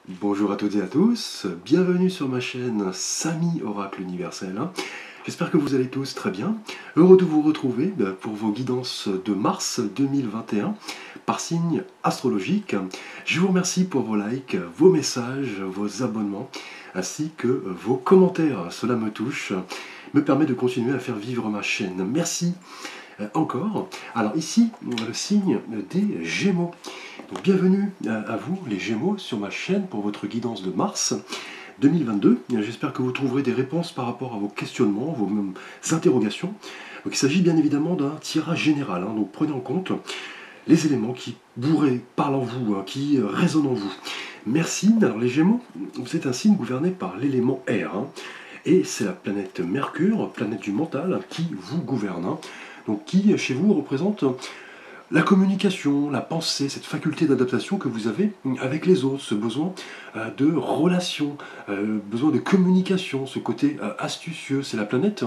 Bonjour à toutes et à tous, bienvenue sur ma chaîne Samy Oracle Universel. J'espère que vous allez tous très bien. Heureux de vous retrouver pour vos guidances de mars 2021 par signe astrologique. Je vous remercie pour vos likes, vos messages, vos abonnements ainsi que vos commentaires. Cela me touche, me permet de continuer à faire vivre ma chaîne. Merci encore. Alors ici, le signe des Gémeaux. Donc, bienvenue à vous les Gémeaux sur ma chaîne pour votre guidance de mars 2022. J'espère que vous trouverez des réponses par rapport à vos questionnements, vos interrogations. Donc, il s'agit bien évidemment d'un tirage général, donc prenez en compte les éléments qui parlent en vous, qui résonnent en vous. Merci. Alors les Gémeaux, c'est un signe gouverné par l'élément air, et c'est la planète Mercure, planète du mental, qui vous gouverne. Donc qui, chez vous, représente la communication, la pensée, cette faculté d'adaptation que vous avez avec les autres, ce besoin de relation, besoin de communication, ce côté astucieux. C'est la planète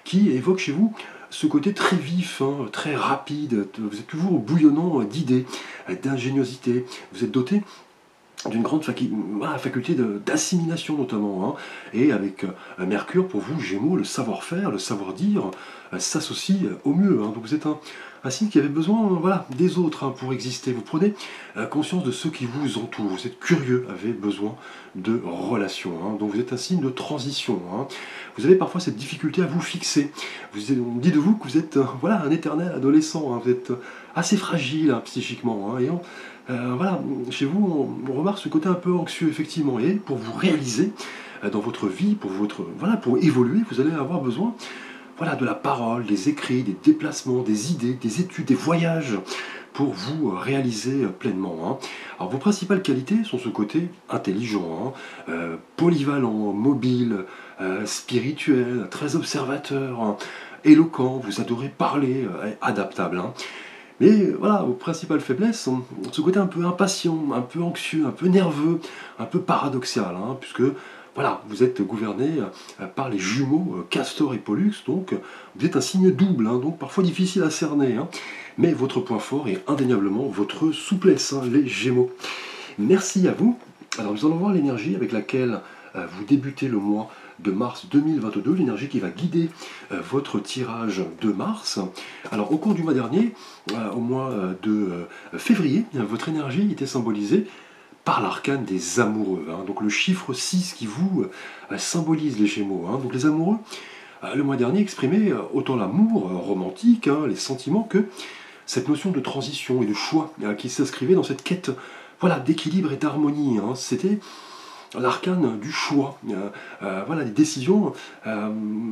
qui évoque chez vous ce côté très vif, très rapide. Vous êtes toujours bouillonnant d'idées, d'ingéniosité. Vous êtes doté d'une grande faculté d'assimilation notamment. Et avec Mercure, pour vous, Gémeaux, le savoir-faire, le savoir-dire s'associe au mieux. Donc vous êtes un signe qui avait besoin des autres pour exister. Vous prenez conscience de ceux qui vous entourent. Vous êtes curieux, avez besoin de relations. Donc vous êtes un signe de transition. Vous avez parfois cette difficulté à vous fixer. On dit de vous que vous êtes un éternel adolescent. Vous êtes assez fragile psychiquement. Chez vous, on remarque ce côté un peu anxieux, effectivement. Et pour vous réaliser dans votre vie, pour évoluer, vous allez avoir besoin de la parole, des écrits, des déplacements, des idées, des études, des voyages, pour vous réaliser pleinement. Alors vos principales qualités sont ce côté intelligent, polyvalent, mobile, spirituel, très observateur, éloquent, vous adorez parler, adaptable. Mais vos principales faiblesses sont ce côté un peu impatient, un peu anxieux, un peu nerveux, un peu paradoxal, puisque vous êtes gouverné par les jumeaux Castor et Pollux, donc vous êtes un signe double, donc parfois difficile à cerner. Mais votre point fort est indéniablement votre souplesse, les Gémeaux. Merci à vous. Alors nous allons voir l'énergie avec laquelle vous débutez le mois de mars 2022, l'énergie qui va guider votre tirage de mars. Alors au cours du mois dernier, au mois de février, votre énergie était symbolisée par l'arcane des amoureux, donc le chiffre 6 qui vous symbolise les Gémeaux. Donc les amoureux, le mois dernier, exprimaient autant l'amour romantique, les sentiments, que cette notion de transition et de choix qui s'inscrivait dans cette quête d'équilibre et d'harmonie. C'était l'arcane du choix, des décisions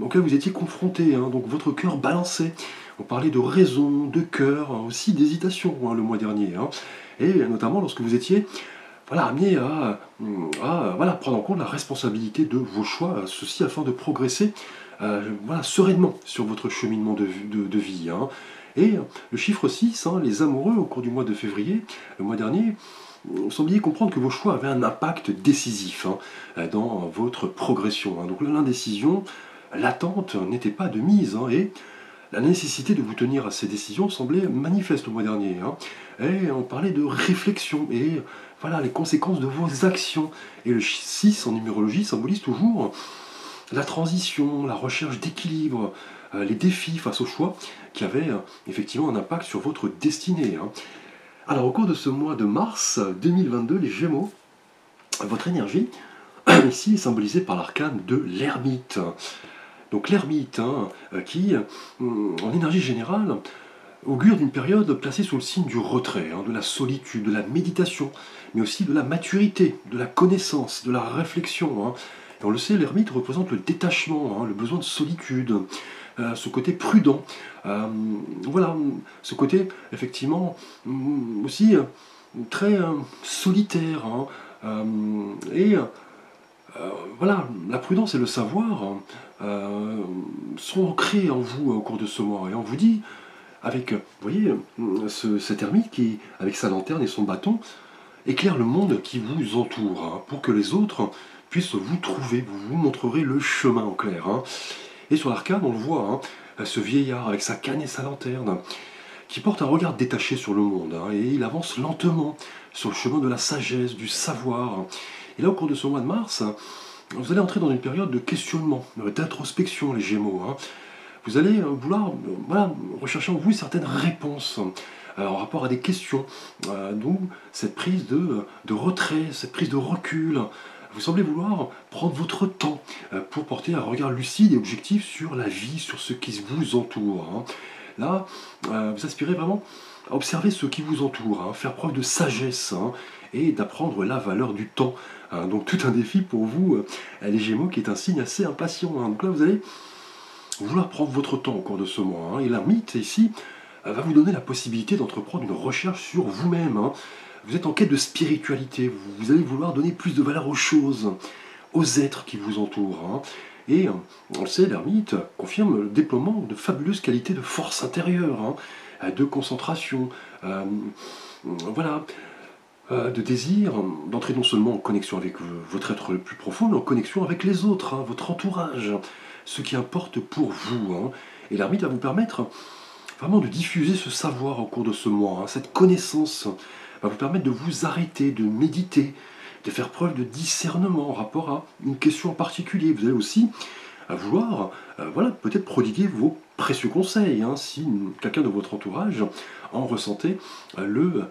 auxquelles vous étiez confrontés, donc votre cœur balançait. On parlait de raison, de cœur, aussi d'hésitation le mois dernier, et notamment lorsque vous étiez amené à prendre en compte la responsabilité de vos choix, ceci afin de progresser sereinement sur votre cheminement de vie. Et le chiffre 6, les amoureux, au cours du mois de février, le mois dernier, sembliez comprendre que vos choix avaient un impact décisif dans votre progression. Donc l'indécision, l'attente n'était pas de mise, et la nécessité de vous tenir à ces décisions semblait manifeste le mois dernier. Et on parlait de réflexion et les conséquences de vos actions. Et le 6 en numérologie symbolise toujours la transition, la recherche d'équilibre, les défis face aux choix qui avaient effectivement un impact sur votre destinée. Alors au cours de ce mois de mars 2022, les Gémeaux, votre énergie ici est symbolisée par l'arcane de l'ermite. Donc l'ermite qui, en énergie générale, augure d'une période placée sous le signe du retrait, de la solitude, de la méditation, mais aussi de la maturité, de la connaissance, de la réflexion. Et on le sait, l'ermite représente le détachement, le besoin de solitude, ce côté prudent, ce côté effectivement aussi très solitaire. La prudence et le savoir sont ancrés en vous au cours de ce mois. Et on vous dit, avec, cet ermite qui, avec sa lanterne et son bâton, éclaire le monde qui vous entoure, pour que les autres puissent vous trouver. Vous vous montrerez le chemin en clair. Et sur l'arcane, on le voit, ce vieillard avec sa canne et sa lanterne, qui porte un regard détaché sur le monde, et il avance lentement sur le chemin de la sagesse, du savoir. Et là, au cours de ce mois de mars, vous allez entrer dans une période de questionnement, d'introspection, les Gémeaux. Vous allez vouloir voilà, rechercher en vous certaines réponses en rapport à des questions. Donc, cette prise de retrait, cette prise de recul. Vous semblez vouloir prendre votre temps pour porter un regard lucide et objectif sur la vie, sur ce qui vous entoure. Là, vous aspirez vraiment à observer ce qui vous entoure, faire preuve de sagesse et d'apprendre la valeur du temps. Donc tout un défi pour vous, les Gémeaux, qui est un signe assez impatient. Donc là, vous allez vouloir prendre votre temps au cours de ce mois. Et l'ermite, ici, va vous donner la possibilité d'entreprendre une recherche sur vous-même. Vous êtes en quête de spiritualité, vous allez vouloir donner plus de valeur aux choses, aux êtres qui vous entourent. Et on le sait, l'ermite confirme le déploiement de fabuleuses qualités de force intérieure, de concentration, voilà, de désir, d'entrer non seulement en connexion avec votre être le plus profond, mais en connexion avec les autres, votre entourage, ce qui importe pour vous. Et l'ermite va vous permettre vraiment de diffuser ce savoir au cours de ce mois, cette connaissance va vous permettre de vous arrêter, de méditer, de faire preuve de discernement en rapport à une question en particulier. Vous allez aussi vouloir voilà, peut-être prodiguer vos précieux conseils, si quelqu'un de votre entourage en ressentait le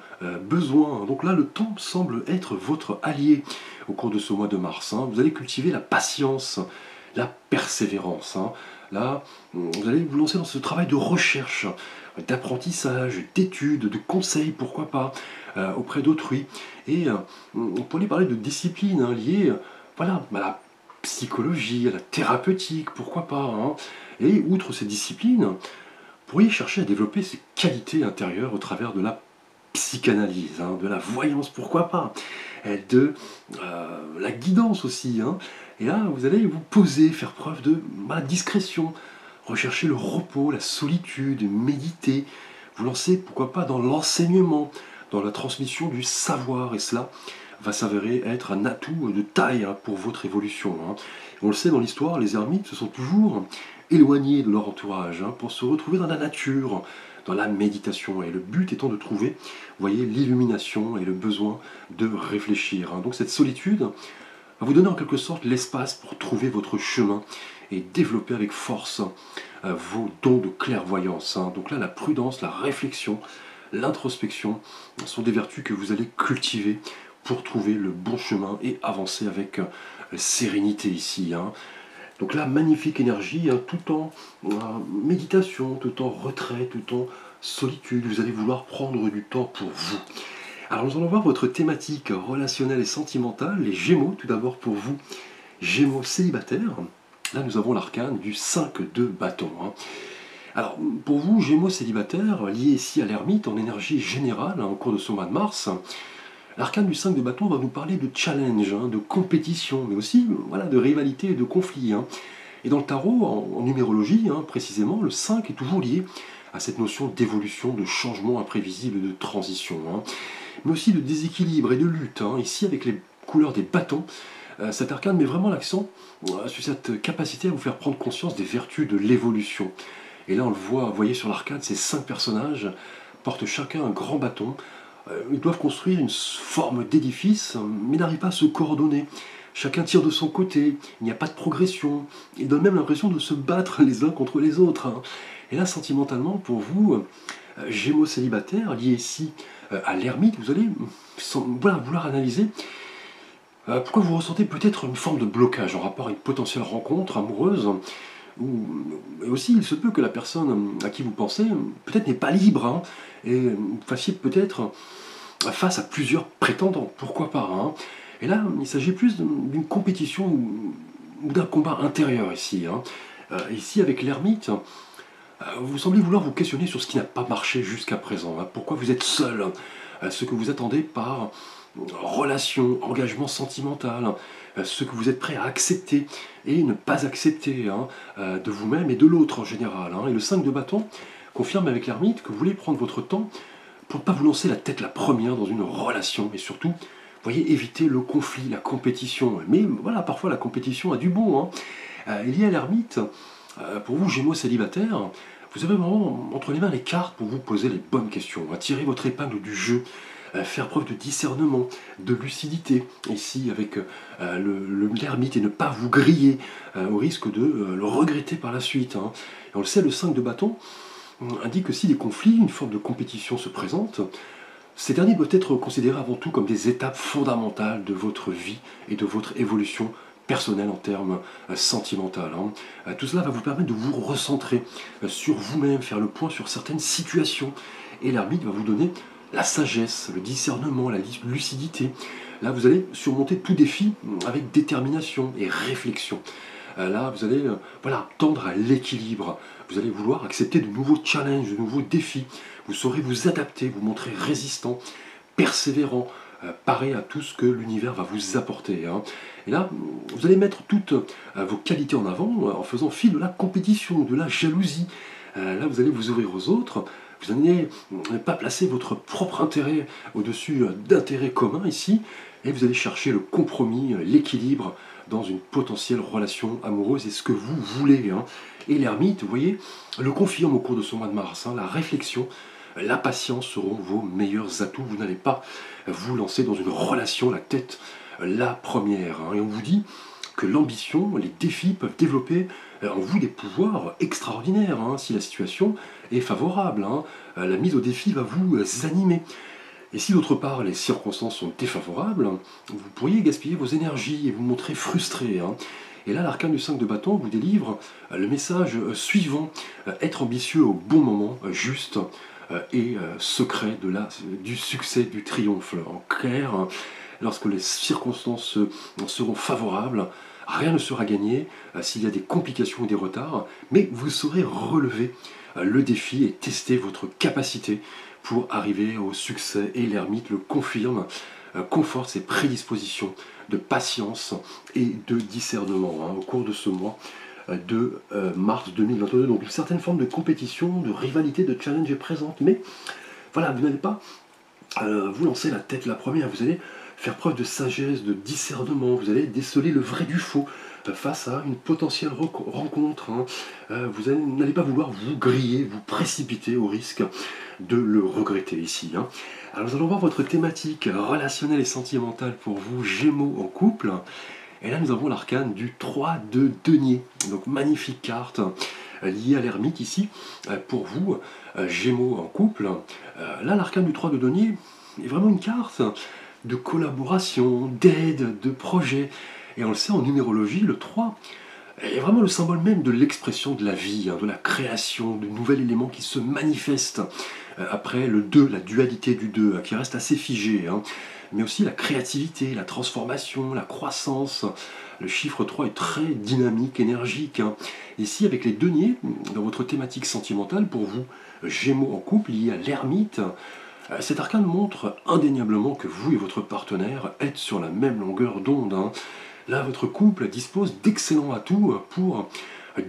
besoin. Donc là, le temps semble être votre allié au cours de ce mois de mars. Vous allez cultiver la patience, la persévérance. Là, vous allez vous lancer dans ce travail de recherche, d'apprentissage, d'études, de conseils, pourquoi pas, auprès d'autrui. Et on pourrait parler de disciplines liées voilà, à la psychologie, à la thérapeutique, pourquoi pas. Et outre ces disciplines, vous pourriez chercher à développer ces qualités intérieures au travers de la psychanalyse, de la voyance, pourquoi pas, de la guidance aussi. Et là, vous allez vous poser, faire preuve de discrétion, rechercher le repos, la solitude, méditer, vous lancer, pourquoi pas, dans l'enseignement, dans la transmission du savoir. Et cela va s'avérer être un atout de taille pour votre évolution. On le sait, dans l'histoire, les ermites se sont toujours éloignés de leur entourage pour se retrouver dans la nature, dans la méditation. Et le but étant de trouver, vous voyez, l'illumination et le besoin de réfléchir. Donc cette solitude va vous donner en quelque sorte l'espace pour trouver votre chemin et développer avec force vos dons de clairvoyance. Donc là, la prudence, la réflexion, l'introspection sont des vertus que vous allez cultiver pour trouver le bon chemin et avancer avec sérénité ici. Donc là, magnifique énergie, tout en méditation, tout en retrait, tout en solitude. Vous allez vouloir prendre du temps pour vous. Alors nous allons voir votre thématique relationnelle et sentimentale, les Gémeaux, tout d'abord pour vous, Gémeaux célibataires. Là, nous avons l'arcane du 5 de bâton. Alors, pour vous, Gémeaux célibataires, liés ici à l'ermite en énergie générale au cours de ce mois de mars, l'arcane du 5 de bâton va nous parler de challenge, de compétition, mais aussi voilà, de rivalité et de conflit. Et dans le tarot, en numérologie, précisément, le 5 est toujours lié à cette notion d'évolution, de changement imprévisible, de transition, mais aussi de déséquilibre et de lutte. Ici, avec les couleurs des bâtons, cet arcane met vraiment l'accent sur cette capacité à vous faire prendre conscience des vertus de l'évolution. Et là, on le voit, vous voyez sur l'arcane, ces 5 personnages portent chacun un grand bâton. Ils doivent construire une forme d'édifice, mais n'arrivent pas à se coordonner. Chacun tire de son côté, il n'y a pas de progression. Ils donnent même l'impression de se battre les uns contre les autres. Et là, sentimentalement, pour vous, Gémeaux célibataires, liés ici à l'ermite, vous allez vouloir analyser pourquoi vous ressentez peut-être une forme de blocage en rapport à une potentielle rencontre amoureuse. Et aussi, il se peut que la personne à qui vous pensez, peut-être n'est pas libre, et vous fassiez peut-être face à plusieurs prétendants, pourquoi pas. Et là, il s'agit plus d'une compétition ou d'un combat intérieur ici. Ici, avec l'ermite, vous semblez vouloir vous questionner sur ce qui n'a pas marché jusqu'à présent. Pourquoi vous êtes seul, ce que vous attendez par relation, engagement sentimental, ce que vous êtes prêt à accepter et ne pas accepter de vous-même et de l'autre en général. Et le 5 de bâton confirme avec l'ermite que vous voulez prendre votre temps pour ne pas vous lancer la tête la première dans une relation et surtout, vous voyez, éviter le conflit, la compétition. Mais voilà, parfois la compétition a du bon. Il y a l'ermite, pour vous Gémeaux célibataires, vous avez vraiment entre les mains les cartes pour vous poser les bonnes questions, tirer votre épingle du jeu, faire preuve de discernement, de lucidité, ici avec l'ermite, et ne pas vous griller au risque de le regretter par la suite. Hein. Et on le sait, le 5 de bâton indique que si des conflits, une forme de compétition se présente, ces derniers doivent être considérés avant tout comme des étapes fondamentales de votre vie et de votre évolution personnelle en termes sentimentaux. Hein. Tout cela va vous permettre de vous recentrer sur vous-même, faire le point sur certaines situations. Et l'ermite va vous donner la sagesse, le discernement, la lucidité. Là, vous allez surmonter tout défi avec détermination et réflexion. Là, vous allez tendre à l'équilibre. Vous allez vouloir accepter de nouveaux challenges, de nouveaux défis. Vous saurez vous adapter, vous montrer résistant, persévérant, paré à tout ce que l'univers va vous apporter. Hein. Et là, vous allez mettre toutes vos qualités en avant en faisant fi de la compétition, de la jalousie. Là, vous allez vous ouvrir aux autres. Vous n'allez pas placer votre propre intérêt au-dessus d'intérêts communs ici. Et vous allez chercher le compromis, l'équilibre dans une potentielle relation amoureuse et ce que vous voulez. Hein. Et l'ermite, vous voyez, le confirme au cours de ce mois de mars. Hein, la réflexion, la patience seront vos meilleurs atouts. Vous n'allez pas vous lancer dans une relation la tête la première. Hein. Et on vous dit que l'ambition, les défis peuvent développer en vous des pouvoirs extraordinaires, hein, si la situation est favorable. Hein. La mise au défi va vous animer. Et si d'autre part les circonstances sont défavorables, vous pourriez gaspiller vos énergies et vous montrer frustré. Hein. Et là, l'arcane du 5 de bâton vous délivre le message suivant, être ambitieux au bon moment, juste et secret du succès, du triomphe. En clair, lorsque les circonstances seront favorables, rien ne sera gagné s'il y a des complications ou des retards, mais vous saurez relever le défi et tester votre capacité pour arriver au succès. Et l'ermite le confirme, conforte ses prédispositions de patience et de discernement au cours de ce mois de mars 2022. Donc une certaine forme de compétition, de rivalité, de challenge est présente, mais voilà, vous n'allez pas vous lancer la tête la première, vous allez faire preuve de sagesse, de discernement, vous allez déceler le vrai du faux face à une potentielle rencontre. Hein. Vous n'allez pas vouloir vous griller, vous précipiter au risque de le regretter ici. Hein. Alors nous allons voir votre thématique relationnelle et sentimentale pour vous, Gémeaux en couple. Et là nous avons l'arcane du 3 de denier. Donc magnifique carte liée à l'ermite ici. Pour vous, Gémeaux en couple. Là l'arcane du 3 de denier est vraiment une carte de collaboration, d'aide, de projet. Et on le sait en numérologie, le 3 est vraiment le symbole même de l'expression de la vie, hein, de la création, de nouveaux éléments qui se manifestent. Après le 2, la dualité du 2, qui reste assez figée, hein, mais aussi la créativité, la transformation, la croissance. Le chiffre 3 est très dynamique, énergique. Hein. Ici, avec les deniers, dans votre thématique sentimentale, pour vous, Gémeaux en couple, lié à l'ermite, cet arcane montre indéniablement que vous et votre partenaire êtes sur la même longueur d'onde. Hein. Là, votre couple dispose d'excellents atouts pour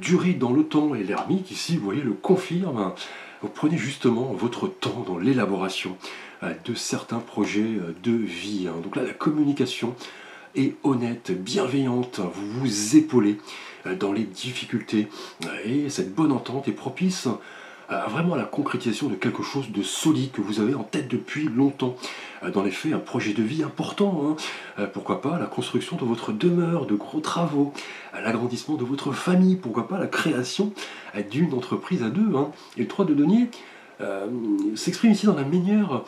durer dans le temps. Et l'ermite, ici, vous voyez, le confirme. Vous prenez justement votre temps dans l'élaboration de certains projets de vie. Hein. Donc là, la communication est honnête, bienveillante. Vous vous épaulez dans les difficultés. Et cette bonne entente est propice vraiment à la concrétisation de quelque chose de solide que vous avez en tête depuis longtemps. Dans les faits, un projet de vie important, hein. Pourquoi pas la construction de votre demeure, de gros travaux, l'agrandissement de votre famille, pourquoi pas la création d'une entreprise à deux. Hein. Et le 3 de denier s'exprime ici dans la meilleure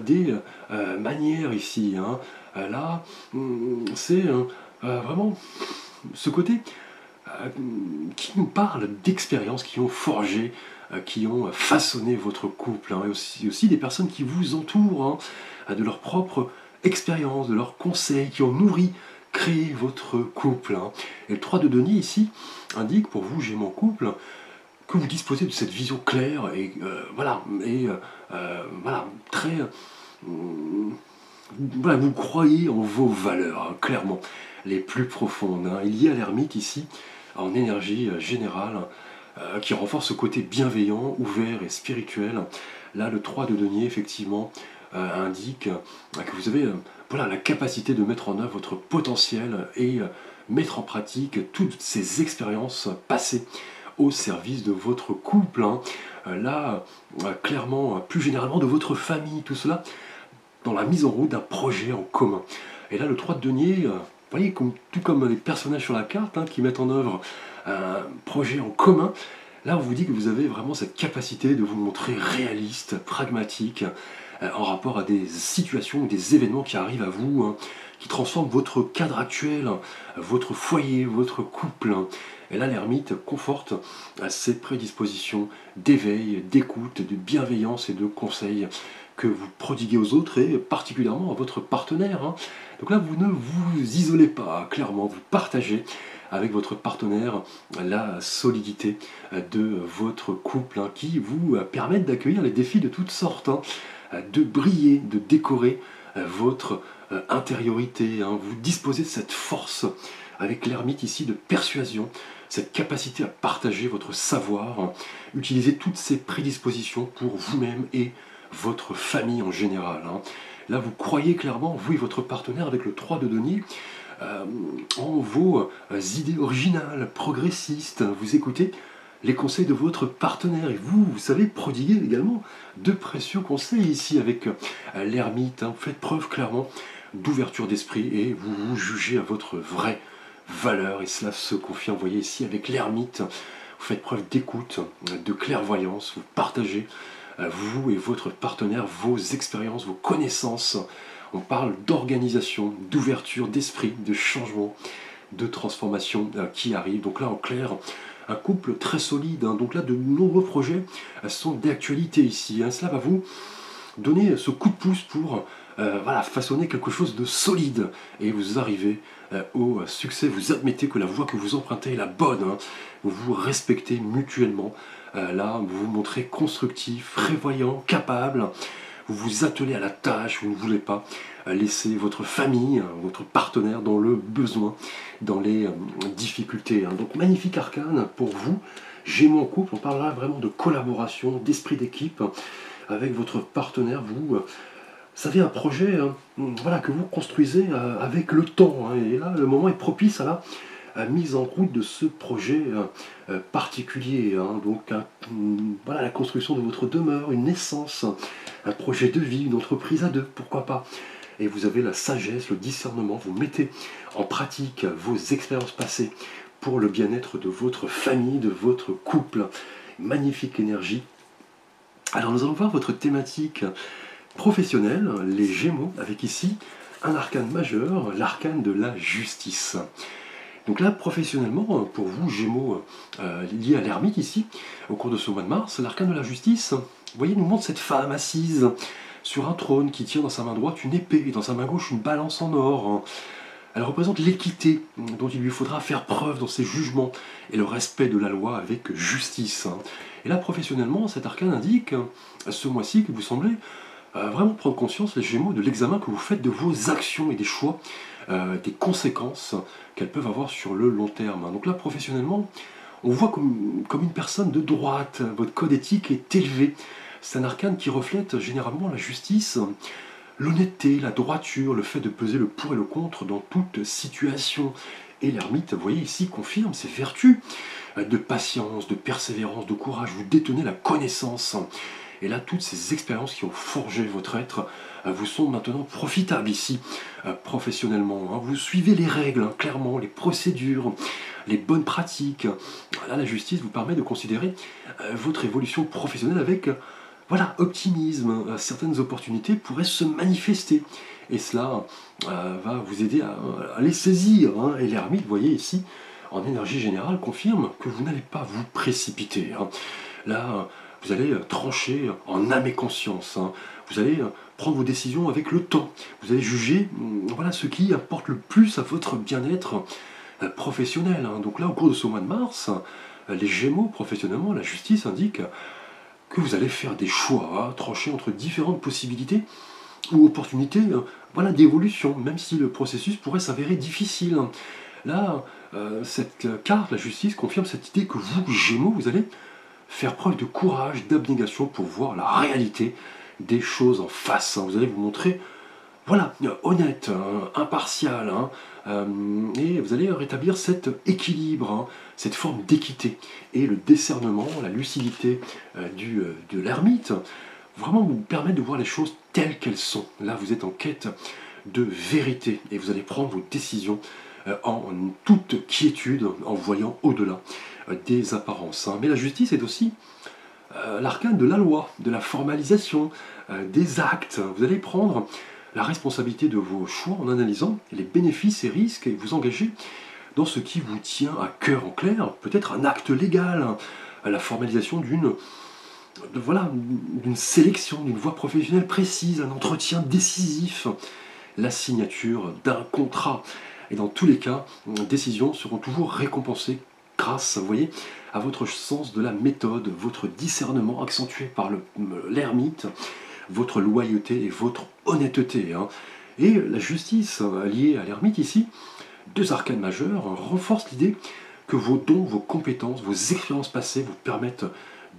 des manières ici. Hein. Là, c'est vraiment ce côté qui nous parle d'expériences qui ont forgé, qui ont façonné votre couple, hein, et aussi des personnes qui vous entourent, hein, de leur propre expérience, de leurs conseils, qui ont nourri, créé votre couple. Hein. Et le 3 de denier ici indique pour vous, Gémeaux en couple, que vous disposez de cette vision claire et très... vous croyez en vos valeurs, hein, clairement, les plus profondes. Hein. Il y a l'ermite ici, en énergie générale, qui renforce ce côté bienveillant, ouvert et spirituel. Là, le 3 de denier, effectivement, indique que vous avez la capacité de mettre en œuvre votre potentiel et mettre en pratique toutes ces expériences passées au service de votre couple. Hein. Là, clairement, plus généralement de votre famille, tout cela dans la mise en route d'un projet en commun. Et là, le 3 de denier, vous voyez, tout comme les personnages sur la carte qui mettent en œuvre un projet en commun, là, on vous dit que vous avez vraiment cette capacité de vous montrer réaliste, pragmatique, en rapport à des situations, des événements qui arrivent à vous, qui transforment votre cadre actuel, votre foyer, votre couple. Et là, l'ermite conforte ses prédispositions d'éveil, d'écoute, de bienveillance et de conseil que vous prodiguez aux autres et particulièrement à votre partenaire. Donc là, vous ne vous isolez pas, clairement, vous partagez avec votre partenaire la solidité de votre couple qui vous permettent d'accueillir les défis de toutes sortes, de briller, de décorer votre intériorité. Vous disposez de cette force avec l'ermite ici de persuasion, cette capacité à partager votre savoir, utiliser toutes ces prédispositions pour vous-même et votre famille en général. Là, vous croyez clairement, vous et votre partenaire, avec le 3 de denier, en vos idées originales, progressistes. Vous écoutez les conseils de votre partenaire et vous savez prodiguer également de précieux conseils ici avec l'ermite. Vous faites preuve clairement d'ouverture d'esprit et vous vous jugez à votre vraie valeur et cela se confirme, vous voyez ici avec l'ermite. Vous faites preuve d'écoute, de clairvoyance, vous partagez vous et votre partenaire vos expériences, vos connaissances. On parle d'organisation, d'ouverture d'esprit, de changement, de transformation qui arrive. Donc là, en clair, un couple très solide. Donc là, de nombreux projets sont d'actualité ici. Cela va vous donner ce coup de pouce pour façonner quelque chose de solide. Et vous arrivez au succès. Vous admettez que la voie que vous empruntez est la bonne. Vous vous respectez mutuellement. Là, vous vous montrez constructif, prévoyant, capable. Vous vous attelez à la tâche, vous ne voulez pas laisser votre famille, votre partenaire dans le besoin, dans les difficultés. Donc magnifique arcane pour vous, Gémeaux en couple, on parlera vraiment de collaboration, d'esprit d'équipe avec votre partenaire. Vous savez, un projet que vous construisez avec le temps. Et là, le moment est propice à la mise en route de ce projet particulier. Donc la construction de votre demeure, une naissance, un projet de vie, une entreprise à deux, pourquoi pas. Et vous avez la sagesse, le discernement, vous mettez en pratique vos expériences passées pour le bien-être de votre famille, de votre couple. Magnifique énergie. Alors nous allons voir votre thématique professionnelle, les Gémeaux, avec ici un arcane majeur, l'arcane de la justice. Donc là, professionnellement, pour vous, Gémeaux, liés à l'ermite ici, au cours de ce mois de mars, l'arcane de la justice, vous voyez, nous montre cette femme assise sur un trône qui tient dans sa main droite une épée et dans sa main gauche une balance en or. Elle représente l'équité dont il lui faudra faire preuve dans ses jugements et le respect de la loi avec justice. Et là, professionnellement, cet arcane indique, ce mois-ci, que vous semblez vraiment prendre conscience, les Gémeaux, de l'examen que vous faites de vos actions et des choix, des conséquences qu'elles peuvent avoir sur le long terme. Donc là, professionnellement, on voit comme une personne de droite, votre code éthique est élevé. C'est un arcane qui reflète généralement la justice, l'honnêteté, la droiture, le fait de peser le pour et le contre dans toute situation. Et l'ermite, vous voyez ici, confirme ses vertus de patience, de persévérance, de courage. Vous détenez la connaissance. Et là, toutes ces expériences qui ont forgé votre être vous sont maintenant profitables ici, professionnellement. Vous suivez les règles, clairement, les procédures, les bonnes pratiques. Là, la justice vous permet de considérer votre évolution professionnelle avec optimisme. Certaines opportunités pourraient se manifester. Et cela va vous aider à les saisir. Et l'ermite, vous voyez ici, en énergie générale, confirme que vous n'allez pas vous précipiter. Là, vous allez trancher en âme et conscience. Vous allez prendre vos décisions avec le temps. Vous allez juger ce qui apporte le plus à votre bien-être professionnel. Donc là, au cours de ce mois de mars, les Gémeaux, professionnellement, la justice indique que vous allez faire des choix, trancher entre différentes possibilités ou opportunités d'évolution, même si le processus pourrait s'avérer difficile. Là, cette carte, la justice, confirme cette idée que vous, Gémeaux, vous allez faire preuve de courage, d'abnégation pour voir la réalité des choses en face. Vous allez vous montrer honnête, impartial, et vous allez rétablir cet équilibre, cette forme d'équité. Et le discernement, la lucidité de l'ermite vraiment vous permettre de voir les choses telles qu'elles sont. Là, vous êtes en quête de vérité et vous allez prendre vos décisions en toute quiétude, en voyant au-delà des apparences. Mais la justice est aussi l'arcane de la loi, de la formalisation, des actes. Vous allez prendre la responsabilité de vos choix en analysant les bénéfices et risques et vous engager dans ce qui vous tient à cœur en clair, peut-être un acte légal, la formalisation voilà, d'une sélection, d'une voie professionnelle précise, un entretien décisif, la signature d'un contrat. Et dans tous les cas, les décisions seront toujours récompensées grâce, vous voyez, à votre sens de la méthode, votre discernement accentué par l'ermite, votre loyauté et votre honnêteté. Et la justice liée à l'ermite ici, deux arcanes majeures, renforcent l'idée que vos dons, vos compétences, vos expériences passées vous permettent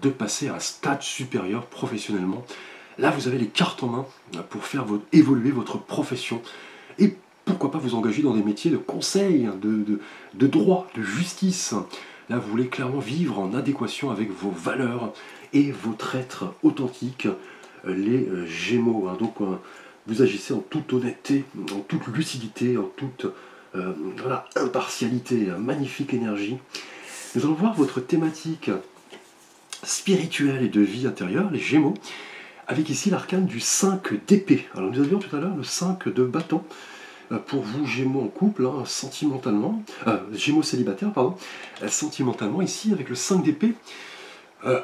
de passer à un stade supérieur professionnellement. Là, vous avez les cartes en main pour faire évoluer votre profession et pourquoi pas vous engager dans des métiers de conseil, de droit, de justice. Là, vous voulez clairement vivre en adéquation avec vos valeurs et votre être authentique, les Gémeaux. Donc, vous agissez en toute honnêteté, en toute lucidité, en toute voilà, impartialité, magnifique énergie. Nous allons voir votre thématique spirituelle et de vie intérieure, les Gémeaux, avec ici l'arcane du 5 d'épée. Alors nous avions tout à l'heure le 5 de bâton, pour vous Gémeaux en couple, sentimentalement, Gémeaux célibataires, pardon, sentimentalement, ici avec le 5 d'épée,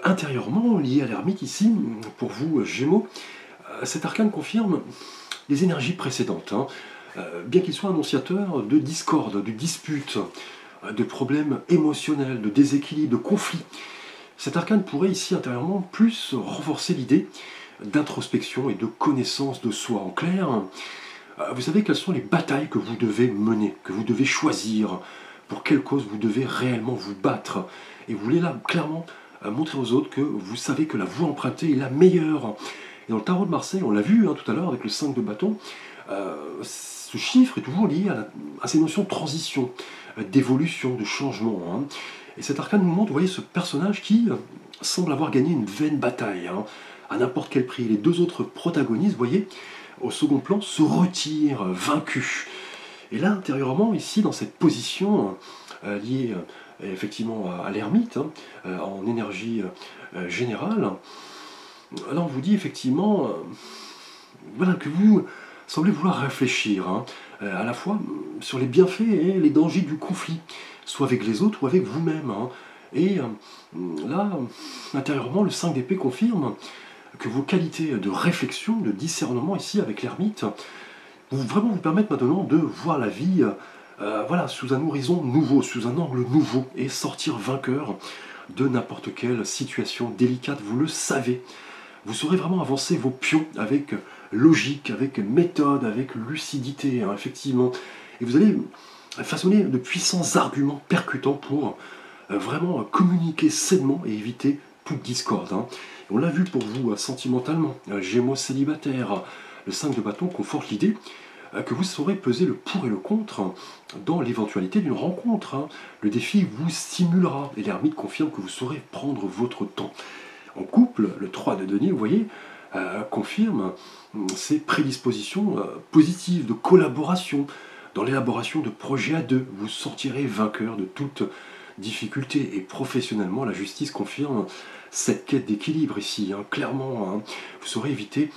intérieurement, lié à l'ermite ici, pour vous Gémeaux, cet arcane confirme les énergies précédentes, bien qu'il soit annonciateur de discorde, de disputes, de problèmes émotionnels, de déséquilibre, de conflits. Cet arcane pourrait ici intérieurement plus renforcer l'idée d'introspection et de connaissance de soi. En clair, vous savez quelles sont les batailles que vous devez mener, que vous devez choisir, pour quelle cause vous devez réellement vous battre. Et vous voulez là clairement montrer aux autres que vous savez que la voie empruntée est la meilleure. Et dans le tarot de Marseille, on l'a vu tout à l'heure avec le 5 de bâton, ce chiffre est toujours lié à ces notions de transition, d'évolution, de changement. Et cet arcane nous montre, vous voyez, ce personnage qui semble avoir gagné une vaine bataille, à n'importe quel prix. Les deux autres protagonistes, vous voyez, au second plan, se retirent vaincus. Et là, intérieurement, ici, dans cette position liée effectivement à l'ermite, en énergie générale, là on vous dit effectivement voilà, que vous semblez vouloir réfléchir à la fois sur les bienfaits et les dangers du conflit, soit avec les autres ou avec vous-même. Et là, intérieurement, le 5 d'épée confirme que vos qualités de réflexion, de discernement ici avec l'ermite, vont vraiment vous permettre maintenant de voir la vie voilà, sous un horizon nouveau, sous un angle nouveau, et sortir vainqueur de n'importe quelle situation délicate. Vous le savez. Vous saurez vraiment avancer vos pions avec logique, avec méthode, avec lucidité, effectivement. Et vous allez façonner de puissants arguments percutants pour vraiment communiquer sainement et éviter toute discorde. On l'a vu pour vous sentimentalement, Gémeaux célibataire, le 5 de bâton conforte l'idée que vous saurez peser le pour et le contre dans l'éventualité d'une rencontre. Le défi vous stimulera et l'ermite confirme que vous saurez prendre votre temps. En couple, le 3 de denier, vous voyez, confirme ces prédispositions positives de collaboration dans l'élaboration de projets à deux. Vous sortirez vainqueur de toute difficulté et professionnellement, la justice confirme cette quête d'équilibre ici. Clairement, vous saurez éviter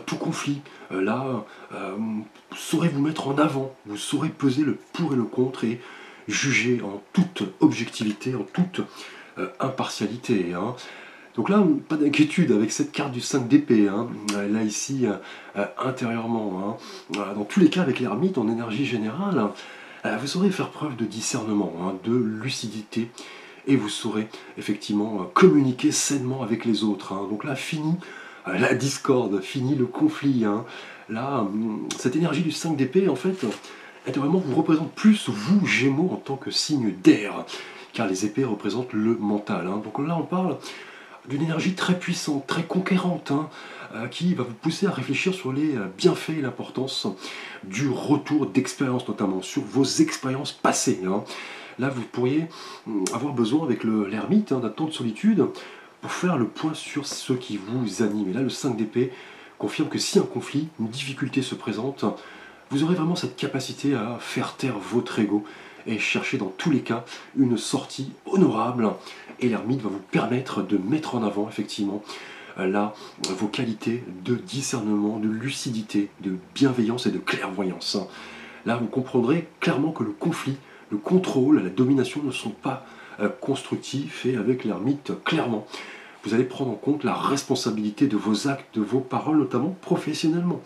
tout conflit. Là, vous saurez vous mettre en avant, vous saurez peser le pour et le contre et juger en toute objectivité, en toute impartialité. Donc là, pas d'inquiétude avec cette carte du 5 d'épée, là ici, intérieurement. Dans tous les cas, avec l'ermite, en énergie générale, vous saurez faire preuve de discernement, de lucidité, et vous saurez effectivement communiquer sainement avec les autres. Donc là, fini la discorde, fini le conflit. Là, cette énergie du 5 d'épée, en fait, intérieurement, vous représente plus vous, Gémeaux, en tant que signe d'air, car les épées représentent le mental. Donc là, on parle d'une énergie très puissante, très conquérante, qui va vous pousser à réfléchir sur les bienfaits et l'importance du retour d'expérience, notamment sur vos expériences passées. Là, vous pourriez avoir besoin, avec l'ermite, d'un temps de solitude pour faire le point sur ce qui vous anime. Et là, le 5 d'épée confirme que si un conflit, une difficulté se présente, vous aurez vraiment cette capacité à faire taire votre ego et chercher dans tous les cas une sortie honorable. Et l'ermite va vous permettre de mettre en avant effectivement là vos qualités de discernement, de lucidité, de bienveillance et de clairvoyance. Là, vous comprendrez clairement que le conflit, le contrôle, la domination ne sont pas constructifs, et avec l'ermite, clairement, vous allez prendre en compte la responsabilité de vos actes, de vos paroles, notamment professionnellement,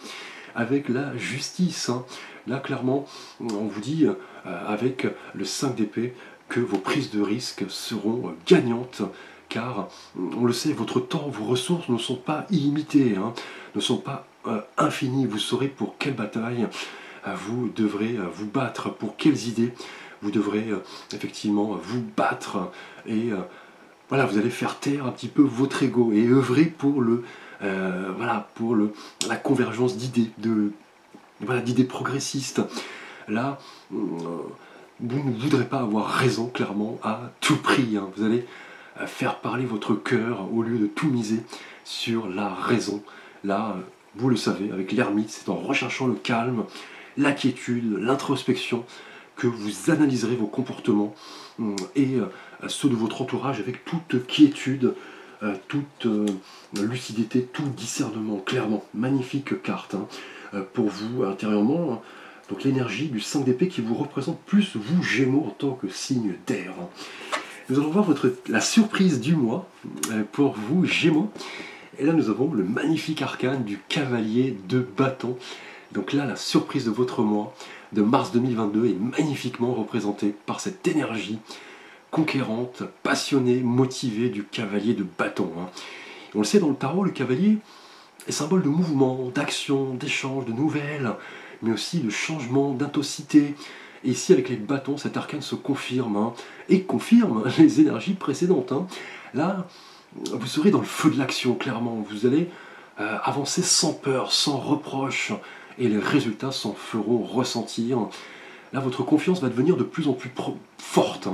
avec la justice. Là, clairement, on vous dit, avec le 5 d'épée, que vos prises de risque seront gagnantes, car, on le sait, votre temps, vos ressources ne sont pas illimitées, ne sont pas infinies. Vous saurez pour quelle bataille vous devrez vous battre, pour quelles idées vous devrez effectivement vous battre, et voilà, vous allez faire taire un petit peu votre ego et œuvrer pour la convergence d'idées, d'idées progressistes. Là, vous ne voudrez pas avoir raison, clairement, à tout prix. Vous allez faire parler votre cœur au lieu de tout miser sur la raison. Là, vous le savez, avec l'ermite, c'est en recherchant le calme, la quiétude, l'introspection, que vous analyserez vos comportements et ceux de votre entourage avec toute quiétude, toute lucidité, tout discernement, clairement. Magnifique carte pour vous intérieurement. Donc l'énergie du 5 d'épée qui vous représente plus vous, Gémeaux, en tant que signe d'air. Nous allons voir la surprise du mois pour vous, Gémeaux. Et là, nous avons le magnifique arcane du cavalier de bâton. Donc là, la surprise de votre mois de mars 2022 est magnifiquement représentée par cette énergie conquérante, passionnée, motivée du cavalier de bâton. On le sait, dans le tarot, le cavalier est symbole de mouvement, d'action, d'échange, de nouvelles, mais aussi de changement, d'intensité. Et ici, avec les bâtons, cet arcane se confirme, et confirme les énergies précédentes. Là, vous serez dans le feu de l'action, clairement. Vous allez avancer sans peur, sans reproche, et les résultats s'en feront ressentir. Là, votre confiance va devenir de plus en plus forte.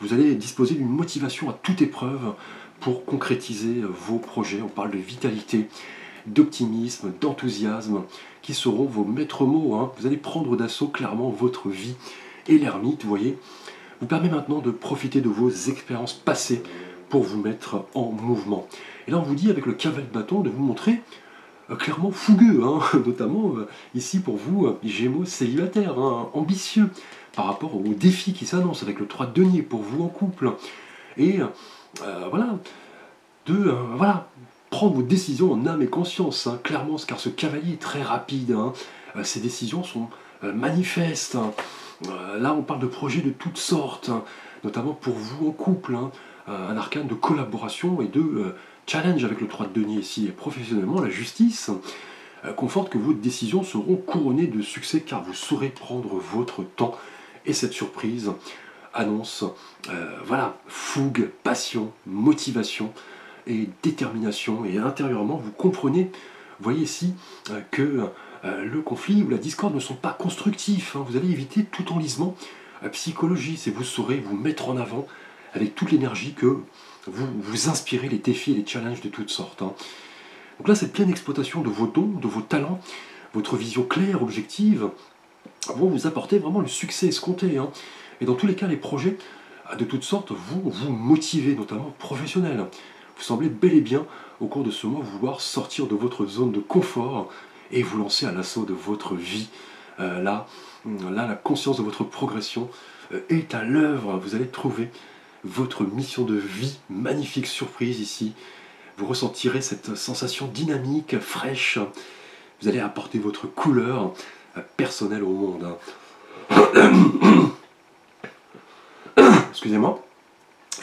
Vous allez disposer d'une motivation à toute épreuve pour concrétiser vos projets. On parle de vitalité, d'optimisme, d'enthousiasme, qui seront vos maîtres mots. Vous allez prendre d'assaut clairement votre vie. Et l'ermite, vous voyez, vous permet maintenant de profiter de vos expériences passées pour vous mettre en mouvement. Et là, on vous dit, avec le cavalier de bâton, de vous montrer clairement fougueux, notamment ici pour vous, Gémeaux célibataires, ambitieux, par rapport aux défis qui s'annoncent, avec le 3 de denier pour vous en couple. Et prendre vos décisions en âme et conscience, clairement, car ce cavalier est très rapide, ses décisions sont manifestes. Là, on parle de projets de toutes sortes, notamment pour vous en couple, un arcane de collaboration et de challenge avec le 3 de denier ici. Et professionnellement, la justice conforte que vos décisions seront couronnées de succès, car vous saurez prendre votre temps. Et cette surprise annonce fougue, passion, motivation et détermination. Et intérieurement, vous comprenez, vous voyez ici, que le conflit ou la discorde ne sont pas constructifs. Vous allez éviter tout enlisement psychologique, et vous saurez vous mettre en avant avec toute l'énergie que vous inspirez les défis et les challenges de toutes sortes. Donc là, cette pleine exploitation de vos dons, de vos talents, votre vision claire, objective, vont vous apporter vraiment le succès escompté. Et dans tous les cas, les projets de toutes sortes vont vous motiver, notamment professionnels. Vous semblez bel et bien, au cours de ce mois, vouloir sortir de votre zone de confort et vous lancer à l'assaut de votre vie. Là, la conscience de votre progression est à l'œuvre. Vous allez trouver votre mission de vie, magnifique surprise ici. Vous ressentirez cette sensation dynamique, fraîche. Vous allez apporter votre couleur personnelle au monde. Excusez-moi.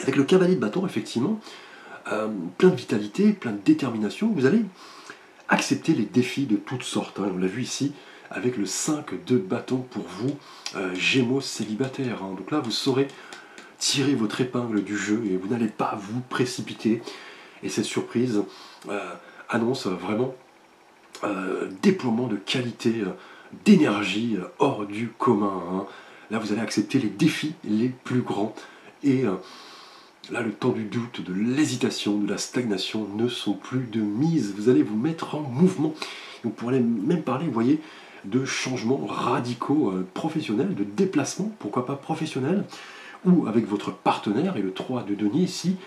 Avec le cavalier de bâton, effectivement, plein de vitalité, plein de détermination, vous allez accepter les défis de toutes sortes. On l'a vu ici avec le 5 de bâton pour vous, Gémeaux célibataires. Donc là, vous saurez tirer votre épingle du jeu et vous n'allez pas vous précipiter. Et cette surprise annonce vraiment déploiement de qualité, d'énergie hors du commun. Là, vous allez accepter les défis les plus grands et Là, le temps du doute, de l'hésitation, de la stagnation ne sont plus de mise. Vous allez vous mettre en mouvement. Vous pourrez même parler, vous voyez, de changements radicaux professionnels, de déplacements, pourquoi pas professionnels, ou avec votre partenaire, et le 3 de denier ici,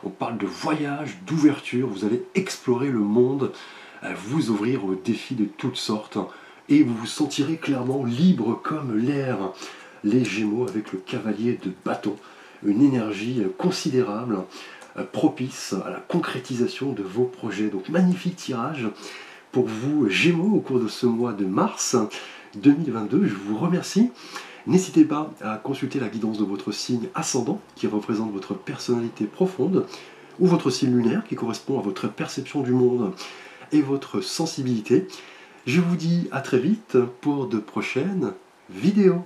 on parle de voyage, d'ouverture, vous allez explorer le monde, vous ouvrir aux défis de toutes sortes, et vous vous sentirez clairement libre comme l'air. Les Gémeaux avec le cavalier de bâton, une énergie considérable, propice à la concrétisation de vos projets. Donc magnifique tirage pour vous Gémeaux au cours de ce mois de mars 2022. Je vous remercie. N'hésitez pas à consulter la guidance de votre signe ascendant qui représente votre personnalité profonde ou votre signe lunaire qui correspond à votre perception du monde et votre sensibilité. Je vous dis à très vite pour de prochaines vidéos.